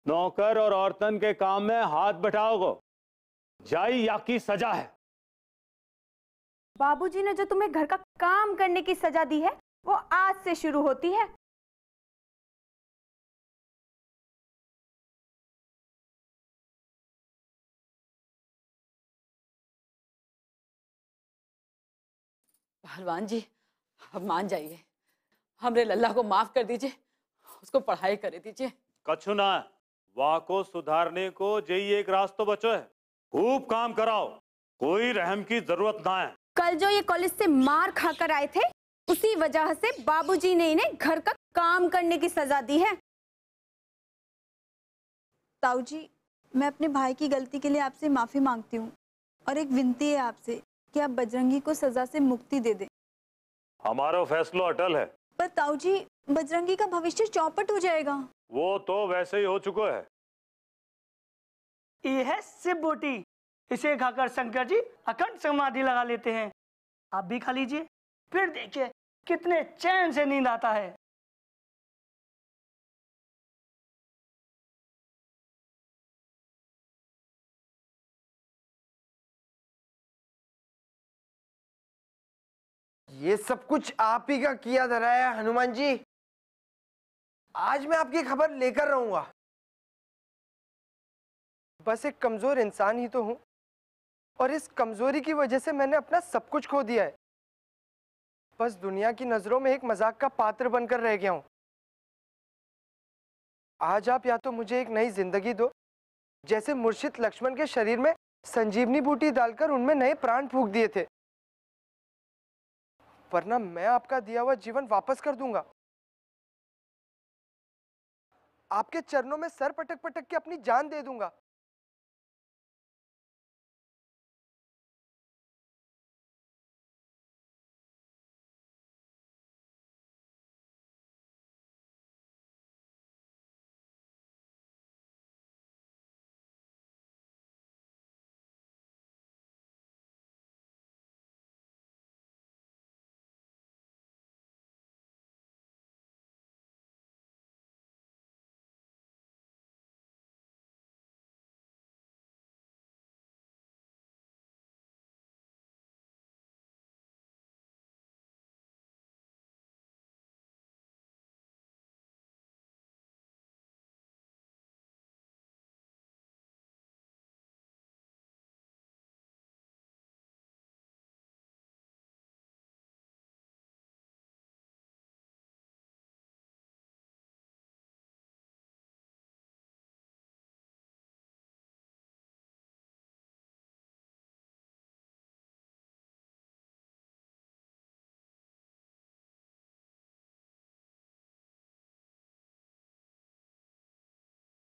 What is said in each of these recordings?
नौकर और औरतन के काम में हाथ बटाओगे, जाई या की सजा है। बाबूजी ने जो तुम्हें घर का काम करने की सजा दी है वो आज से शुरू होती है। पहलवान जी, अब मान जाइए, हमरे लल्ला को माफ कर दीजिए, उसको पढ़ाई करे दीजिए। कछु ना, वाह को सुधारने को यही एक रास्ता बचो है। खूब काम कराओ, कोई रहम की जरूरत ना है। कल जो ये कॉलेज से मार खाकर आए थे, उसी वजह से बाबूजी ने इन्हें घर का काम करने की सजा दी है। ताऊ जी, मैं अपने भाई की गलती के लिए आपसे माफी मांगती हूँ और एक विनती है आपसे कि आप बजरंगी को सजा से मुक्ति दे दें। हमारा फैसला अटल है। पर ताऊ जी, बजरंगी का भविष्य चौपट हो जाएगा। वो तो वैसे ही हो चुका है। ये है शिव बूटी, इसे खाकर शंकर जी अखंड समाधि लगा लेते हैं। आप भी खा लीजिए, फिर देखिए कितने चैन से नींद आता है। ये सब कुछ आप ही का किया धरा है हनुमान जी। आज मैं आपकी खबर लेकर रहूंगा। बस एक कमजोर इंसान ही तो हूं और इस कमजोरी की वजह से मैंने अपना सब कुछ खो दिया है। बस दुनिया की नजरों में एक मजाक का पात्र बनकर रह गया हूं। आज आप या तो मुझे एक नई जिंदगी दो, जैसे मुर्शिद लक्ष्मण के शरीर में संजीवनी बूटी डालकर उनमें नए प्राण फूंक दिए थे, वरना मैं आपका दिया हुआ जीवन वापस कर दूंगा। आपके चरणों में सर पटक पटक के अपनी जान दे दूंगा।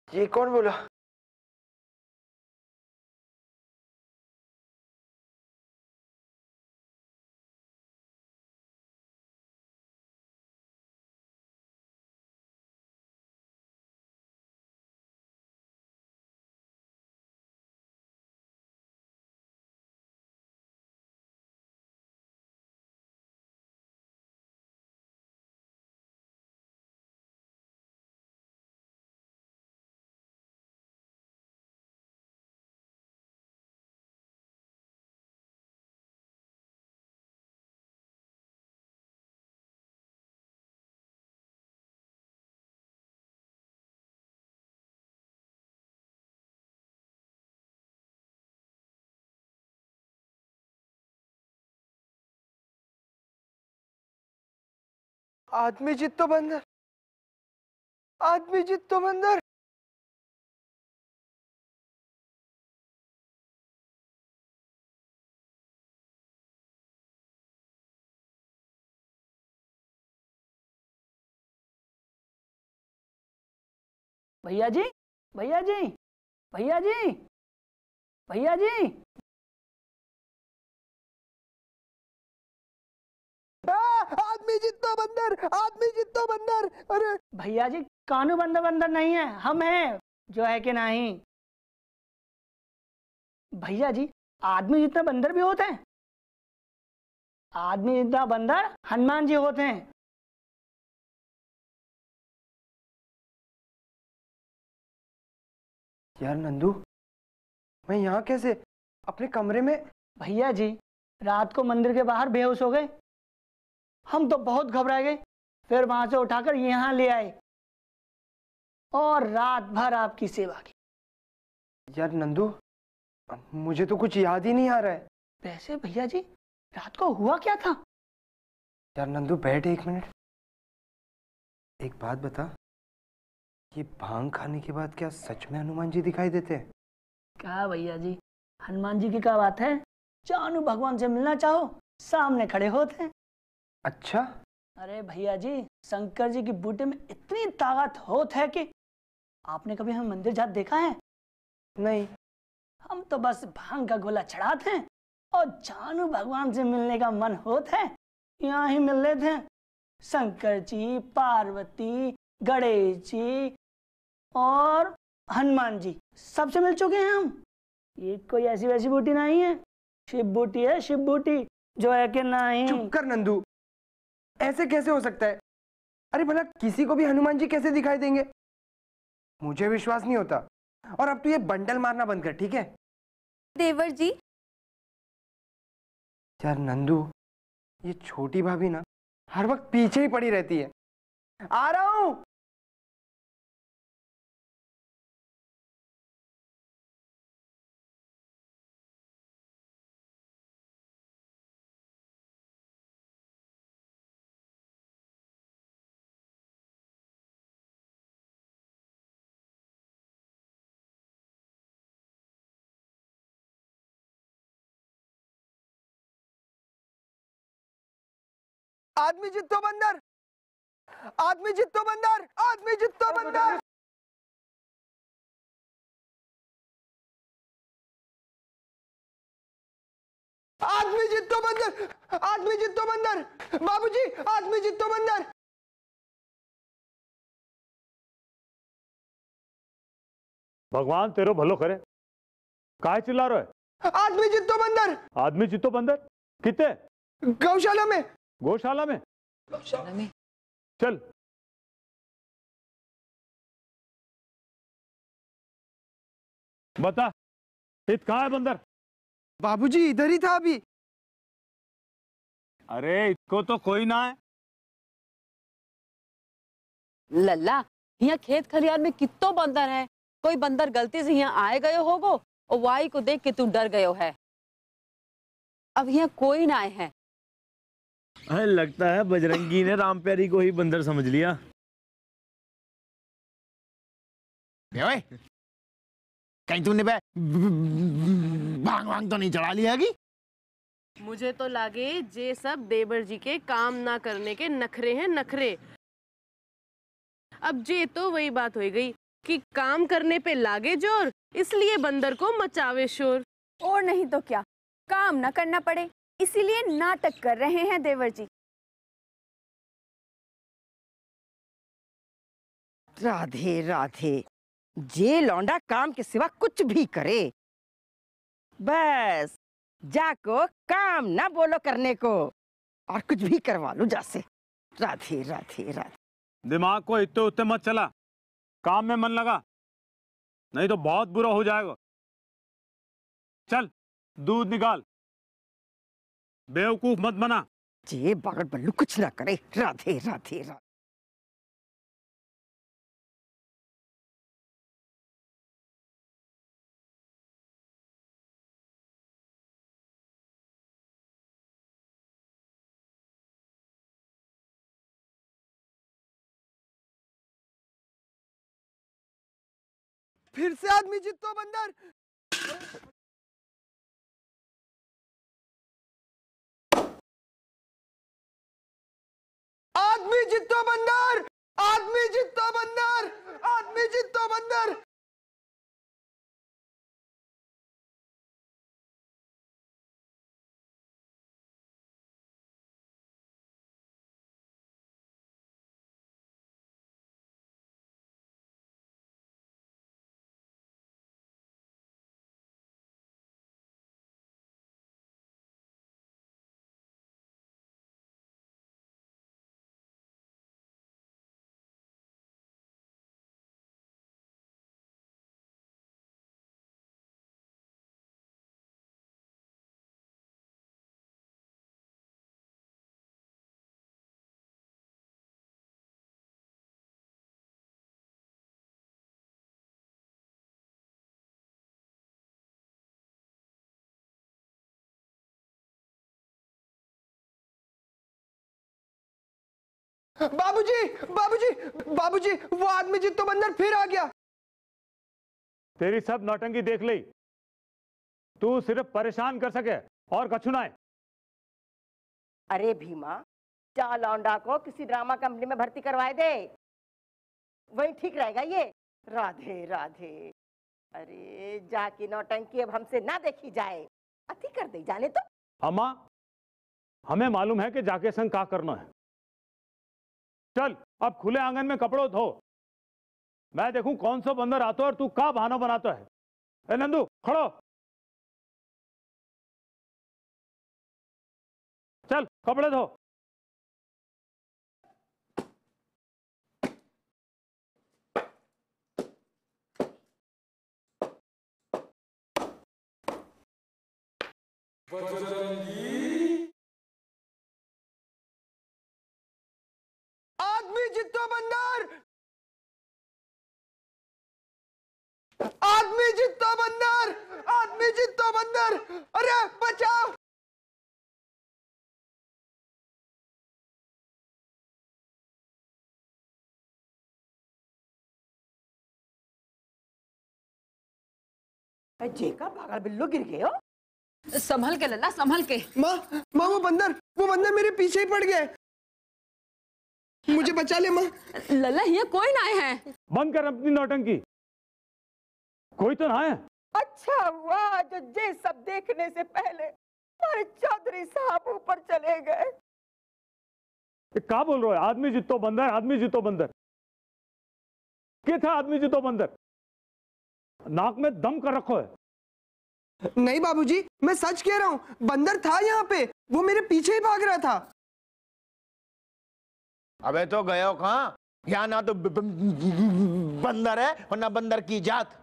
ये कौन बोला? आदमी जित्तो बंदर, आदमी जित्तो बंदर। भैया जी, भैया जी, भैया जी, भैया जी। आदमी जित्तो बंदर, आदमी जित्तो बंदर। अरे भैया जी, कानू बंदर बंदर नहीं है, हम हैं जो है कि नहीं। भैया जी, आदमी जितने बंदर भी होते हैं। आदमी जितना बंदर हनुमान जी होते हैं। यार नंदू, मैं यहाँ कैसे? अपने कमरे में? भैया जी, रात को मंदिर के बाहर बेहोश हो गए। हम तो बहुत घबरा गए, फिर वहां से उठाकर यहाँ ले आए और रात भर आपकी सेवा की। यार नंदू, मुझे तो कुछ याद ही नहीं आ रहा है। वैसे भैया जी, रात को हुआ क्या था? यार नंदू बैठ एक मिनट। एक बात बता, ये भांग खाने के बाद क्या सच में हनुमान जी दिखाई देते हैं? क्या भैया जी, हनुमान जी की क्या बात है, जानू भगवान से मिलना चाहो सामने खड़े होते हैं। अच्छा। अरे भैया जी, शंकर जी की बूटे में इतनी ताकत होत है कि आपने कभी हम मंदिर जाते देखा है? नहीं। हम तो बस भांग का गोला चढ़ाते हैं और जानू भगवान से मिलने का मन होता है, यहाँ ही मिल लेते हैं। शंकर जी, पार्वती, गणेश जी और हनुमान जी सबसे मिल चुके हैं हम। ये कोई ऐसी वैसी बूटी नहीं है, शिव बूटी है, शिव बूटी, जो है कि नहीं। चुप कर नंदू, ऐसे कैसे हो सकता है? अरे भला किसी को भी हनुमान जी कैसे दिखाई देंगे? मुझे विश्वास नहीं होता। और अब तू ये बंडल मारना बंद कर, ठीक है? देवर जी, यार नंदू, ये छोटी भाभी ना हर वक्त पीछे ही पड़ी रहती है। आ रहा हूं। आदमी जित्तो बंदर, आदमी जित्तो बंदर, आदमी जित्तो बंदर। आदमी जित्तो बंदर, आदमी जित्तो बंदर, बाबूजी, आदमी जित्तो बंदर। भगवान तेरो भलो करे। काय चिल्ला रहे है? आदमी जित्तो बंदर। आदमी चित्तो बंदर कितने? गौशाला में। गौशाला में? गौशाला में? चल। बता, इत कहाँ है बंदर? बाबूजी इधर ही था अभी। अरे इसको तो कोई ना है। लल्ला, यहाँ खेत खलियान में कितो बंदर है। कोई बंदर गलती से यहाँ आए गए होगो और वाई को देख के तू डर गयो है। अब यहाँ कोई ना आए हैं। अरे लगता है बजरंगी ने राम प्यारी को ही बंदर समझ लिया। ओए, कहीं तूने भांग भांग तो नहीं चढ़ा लिया कि? मुझे तो लागे जे सब देवर जी के काम ना करने के नखरे हैं, नखरे। अब जे तो वही बात हो गई कि काम करने पे लागे जोर, इसलिए बंदर को मचावे शोर। और नहीं तो क्या, काम ना करना पड़े इसीलिए नाटक कर रहे हैं देवर जी। राधे राधे, जे लौंडा काम के सिवा कुछ भी करे, बस जाको काम ना बोलो करने को और कुछ भी करवा लो जासे। राधे राधे राधे। दिमाग को इतने उतने मत चला, काम में मन लगा, नहीं तो बहुत बुरा हो जाएगा। चल दूध निकाल, बेवकूफ मत बना। जे बागड़ बल्लू कुछ ना करे। राधे राधे राधे। फिर से आदमी जित्तो बंदर। आदमी जित्तो बंदर, आदमी जित्तो बंदर, आदमी जित्तो बंदर। बाबूजी, बाबूजी, बाबूजी, वो आदमी जित्तो बंदर फिर आ गया। तेरी सब नौटंकी देख ली, तू सिर्फ परेशान कर सके और कछु ना है। अरे भीमा, जा लौंडा को किसी ड्रामा कंपनी में भर्ती करवाए दे, वही ठीक रहेगा ये। राधे राधे। अरे जाकी नौटंकी अब हमसे ना देखी जाए, अति कर दे जाने तो। अम्मा, हमें मालूम है कि जाके संग क्या करना है। चल अब खुले आंगन में कपड़ों धो, मैं देखूं कौन सा बंदर आता है और तू क्या बहाना बनाता है। ए नंदू, खड़ो, चल कपड़े धो। आदमी जित्तो बंदर, आदमी जित्तो बंदर, आदमी जित्तो बंदर, अरे बचाओ। जेका पागल बिल्लू गिर गए हो। संभल के लल्ला, संभल के। माँ, माँ, वो बंदर मेरे पीछे ही पड़ गया है, मुझे बचा ले माँ। लल्ला यहाँ कोई ना आए हैं। बंद कर अपनी नौटंकी, कोई तो ना है। अच्छा हुआ जो ये सब देखने से पहले हमारे चौधरी साहब ऊपर चले गए। क्या बोल रहे हो? आदमी जितो बंदर, आदमी जितो बंदर। क्या था आदमी जितो बंदर? नाक में दम कर रखो है। नहीं बाबूजी, मैं सच कह रहा हूँ, बंदर था यहाँ पे, वो मेरे पीछे ही भाग रहा था। अबे तो गए हो कहाँ? यहाँ ना तो बंदर है और ना बंदर की जात।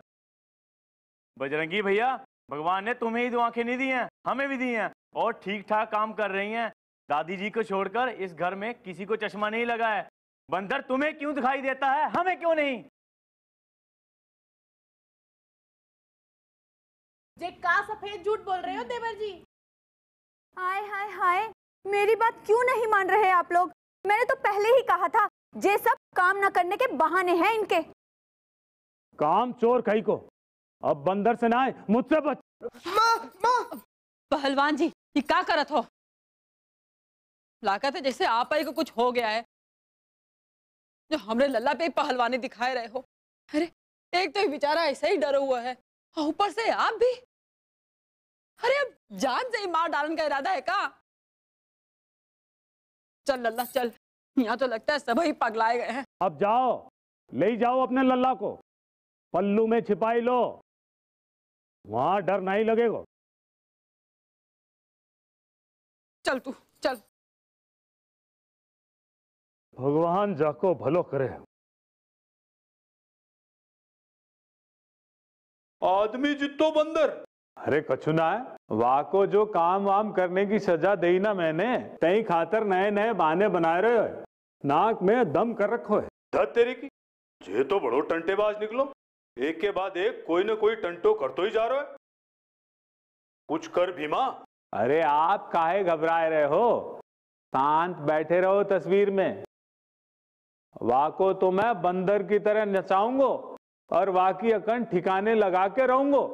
बजरंगी भैया, भगवान ने तुम्हें ही दो आंखें नहीं दी हैं, हमें भी दी हैं, और ठीक ठाक काम कर रही हैं। दादी जी को छोड़कर इस घर में किसी को चश्मा नहीं लगा है। बंदर तुम्हें क्यों दिखाई देता है, हमें क्यों नहीं? जे का सफेद झूठ बोल रहे हो देवर जी? हाय हाय हाय, मेरी बात क्यों नहीं मान रहे आप लोग? मैंने तो पहले ही कहा था, ये सब काम ना करने के बहाने हैं इनके। काम चोर कहीं को, अब बंदर से ना आए, मुझसे बच। माँ, पहलवान जी, ये क्या करत हो? लागत है जैसे आप ही को कुछ हो गया है, जो हमरे लल्ला पे पहलवानी दिखाए रहे हो। अरे एक तो ये बेचारा ऐसे ही डरा हुआ है, और ऊपर से आप भी। अरे अब जान से ही मार डालने का इरादा है का? चल लल्ला चल, यहाँ तो लगता है सभी पगलाए गए हैं। अब जाओ, ले जाओ अपने लल्ला को, पल्लू में छिपाई लो, वहां डर नहीं लगेगा। चल तू चल। भगवान जाको भलो करे। आदमी जितो बंदर, अरे कछु ना है, वाको जो काम वाम करने की सजा दी ना मैंने, तई खातर नए नए बहाने बनाए रहे हो, नाक में दम कर रखो है। धत तेरी की, ये तो बड़ो टंटेबाज निकलो, एक के बाद एक कोई ना कोई टंटो करतो ही जा रहा है। कुछ कर भीमा। अरे आप काहे घबराए रहे हो, शांत बैठे रहो तस्वीर में। वाको तो मैं बंदर की तरह नचाऊंगा और वाकी अकन ठिकाने लगा के रहूंगा।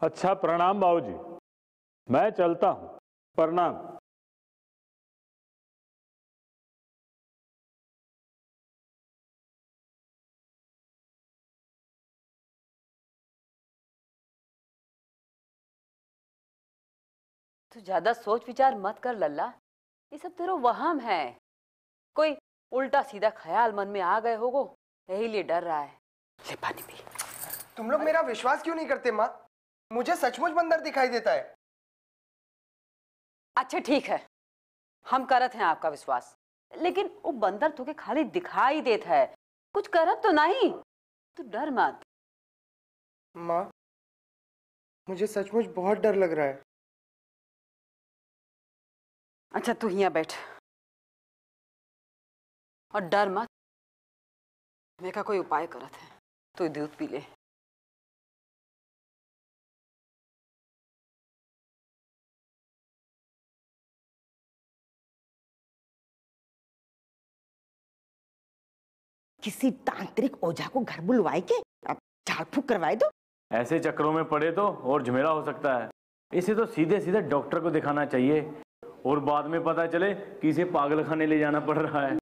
अच्छा प्रणाम बाबूजी, मैं चलता हूं, प्रणाम। तू ज्यादा सोच विचार मत कर लल्ला, ये सब तेरा वहम है। कोई उल्टा सीधा ख्याल मन में आ गए होगो, यही लिए डर रहा है। ले पानी पी। तुम लोग मेरा विश्वास क्यों नहीं करते माँ? मुझे सचमुच बंदर दिखाई देता है। अच्छा ठीक है, हम करत हैं आपका विश्वास, लेकिन वो बंदर तो के खाली दिखाई देता है, कुछ करत तो नहीं। तू डर मत। माँ, मुझे सचमुच बहुत डर लग रहा है। अच्छा तू यहाँ बैठ और डर मत, मेरा कोई उपाय करत है, तू दूध पी ले। किसी तांत्रिक ओझा को घर बुलवाए के अब झाड़ फूक करवाए दो। ऐसे चक्रों में पड़े तो और झमेला हो सकता है। इसे तो सीधे सीधे डॉक्टर को दिखाना चाहिए और बाद में पता चले कि इसे पागल खाने ले जाना पड़ रहा है।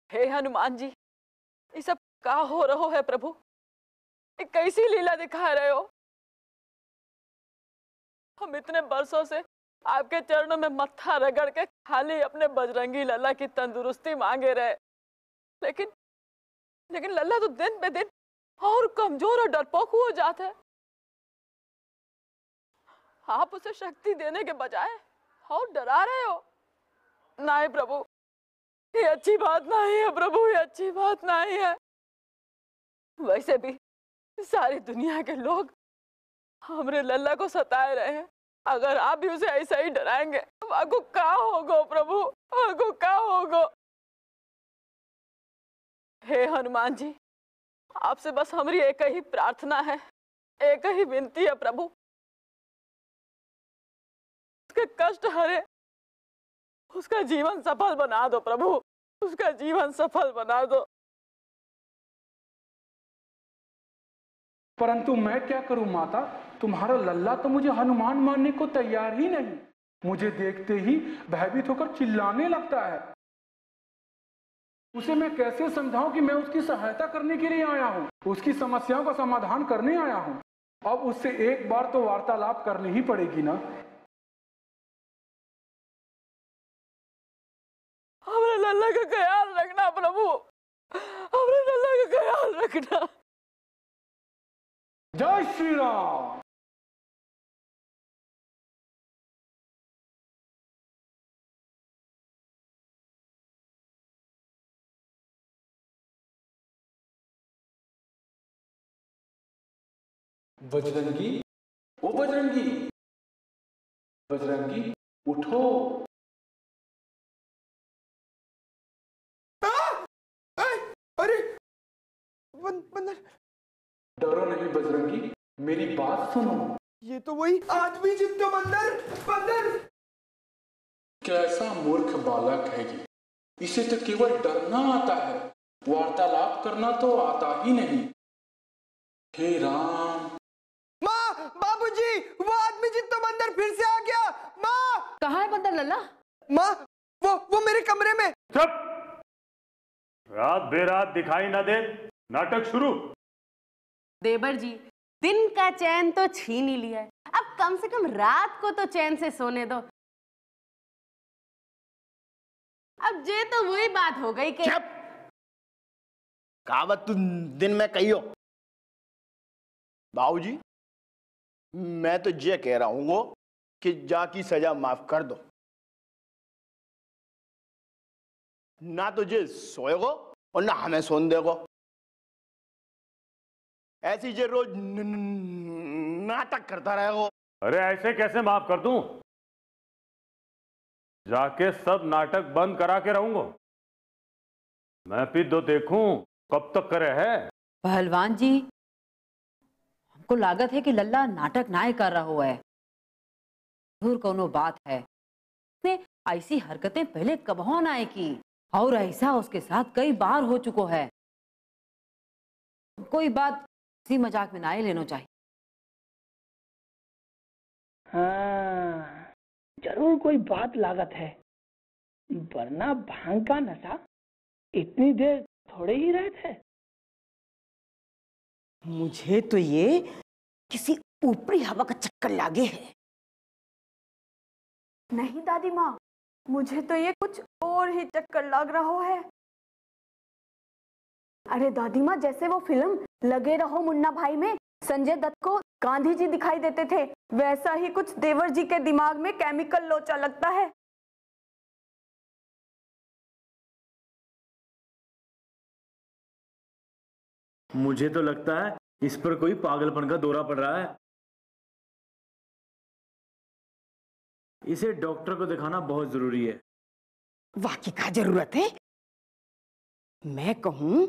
हे हनुमान जी, ये सब का हो रहो है प्रभु? ये कैसी लीला दिखा रहे हो? हम इतने बरसों से आपके चरणों में मत्था रगड़ के खाली अपने बजरंगी लल्ला की तंदुरुस्ती मांगे रहे, लेकिन लल्ला तो दिन पे दिन और कमजोर और डरपोक हो जाता है। आप उसे शक्ति देने के बजाय और डरा रहे हो। नहीं प्रभु, ये अच्छी बात नहीं है प्रभु, ये अच्छी बात नहीं है। वैसे भी सारी दुनिया के लोग हमरे लल्ला को सताए रहे हैं, अगर आप भी उसे ऐसा ही डराएंगे तो आपको क्या होगा प्रभु, आपको क्या होगा? हे हनुमान जी, आपसे बस हमारी एक ही प्रार्थना है, एक ही विनती है प्रभु, उसके कष्ट हरे, उसका जीवन सफल बना दो प्रभु, उसका जीवन सफल बना दो। परंतु मैं क्या करूं माता, तुम्हारा लल्ला तो मुझे हनुमान मानने को तैयार ही नहीं। मुझे देखते ही भयभीत होकर चिल्लाने लगता है। उसे मैं कैसे समझाऊं कि मैं उसकी सहायता करने के लिए आया हूं, उसकी समस्याओं का समाधान करने आया हूं। अब उससे एक बार तो वार्तालाप करनी ही पड़ेगी ना। हमारे लल्ला का ख्याल रखना प्रभु, हमारे लल्ला का ख्याल रखना। जय श्री राम। बजरंगी, ओ बजरंगी, बजरंगी उठो। अरे बंदर, डरो नहीं बजरंगी, मेरी बात सुनो। ये तो वही आदमी जितना बंदर। कैसा मूर्ख बालक है ये, इसे तो केवल डरना आता है, वार्तालाप करना तो आता ही नहीं। हे राम। माँ, बाबूजी, वो आदमी जितना बंदर फिर से आ गया। माँ, कहाँ है बंदर लल्ला? माँ, वो मेरे कमरे में। चुप, रात बेरात दिखाई ना दे, नाटक शुरू। देवर जी, दिन का चैन तो छीन ही लिया है, अब कम से कम रात को तो चैन से सोने दो। अब ये तो वही बात हो गई कि कहावत तुम दिन में कहियो। बाबूजी, मैं तो ये कह रहा हूं वो कि जा की सजा माफ कर दो, ना तुझे सोएगो और ना हमें सोन देगो। ऐसी जे रोज नाटक करता रहेगो। अरे ऐसे कैसे माफ कर दूं? जाके सब नाटक बंद करा के रहूंगा। मैं भी तो देखूं कब तक करे है। पहलवान जी, हमको लागत है कि लल्ला नाटक नाय कर रहा हुआ है, जरूर कोनो बात है। उसने ऐसी हरकतें पहले कबहो नाय की, और ऐसा उसके साथ कई बार हो चुको है। कोई बात इसी मजाक में ना ही लेना चाहिए। हाँ, जरूर कोई बात लागत है, वरना भांग का नशा इतनी देर थोड़े ही रहे थे। मुझे तो ये किसी ऊपरी हवा का चक्कर लागे है। नहीं दादी माँ, मुझे तो ये कुछ और ही चक्कर लग रहा है। अरे दादी माँ, जैसे वो फिल्म लगे रहो मुन्ना भाई में संजय दत्त को गांधी जी दिखाई देते थे, वैसा ही कुछ देवर जी के दिमाग में केमिकल लोचा लगता है। मुझे तो लगता है इस पर कोई पागलपन का दौरा पड़ रहा है। इसे डॉक्टर को दिखाना बहुत जरूरी है। वाकई का जरूरत है। मैं कहूं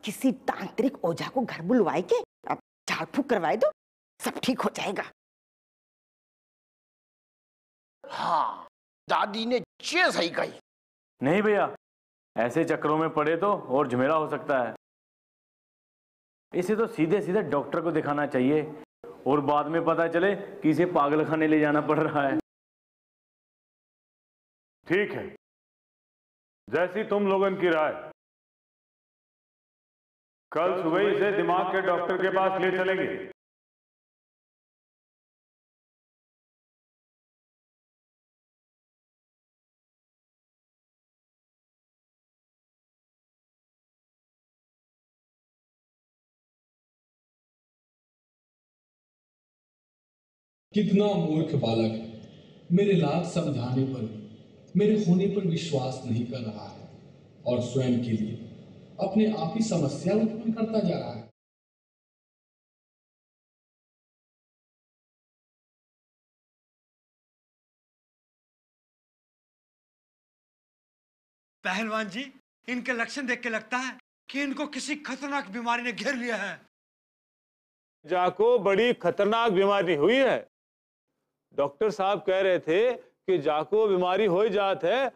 किसी तांत्रिक ओझा को घर बुलवाए के अब झाड़ फूक करवाए दो, सब ठीक हो जाएगा। हाँ, दादी ने ये सही कही। नहीं भैया, ऐसे चक्करों में पड़े तो और झमेला हो सकता है। इसे तो सीधे सीधे डॉक्टर को दिखाना चाहिए और बाद में पता चले कि इसे पागल खाने ले जाना पड़ रहा है। ठीक है, जैसी तुम लोगों की राय। कल सुबह इसे दिमाग के डॉक्टर के पास ले चलेंगे। कितना मूर्ख बालक है, मेरे लाख समझाने पर भी मेरे होने पर विश्वास नहीं कर रहा है और स्वयं के लिए अपने आप ही समस्या उत्पन्न करता जा रहा है। पहलवान जी, इनके लक्षण देख के लगता है कि इनको किसी खतरनाक बीमारी ने घेर लिया है। जाको बड़ी खतरनाक बीमारी हुई है। डॉक्टर साहब कह रहे थे कि जाको बीमारी हो जात है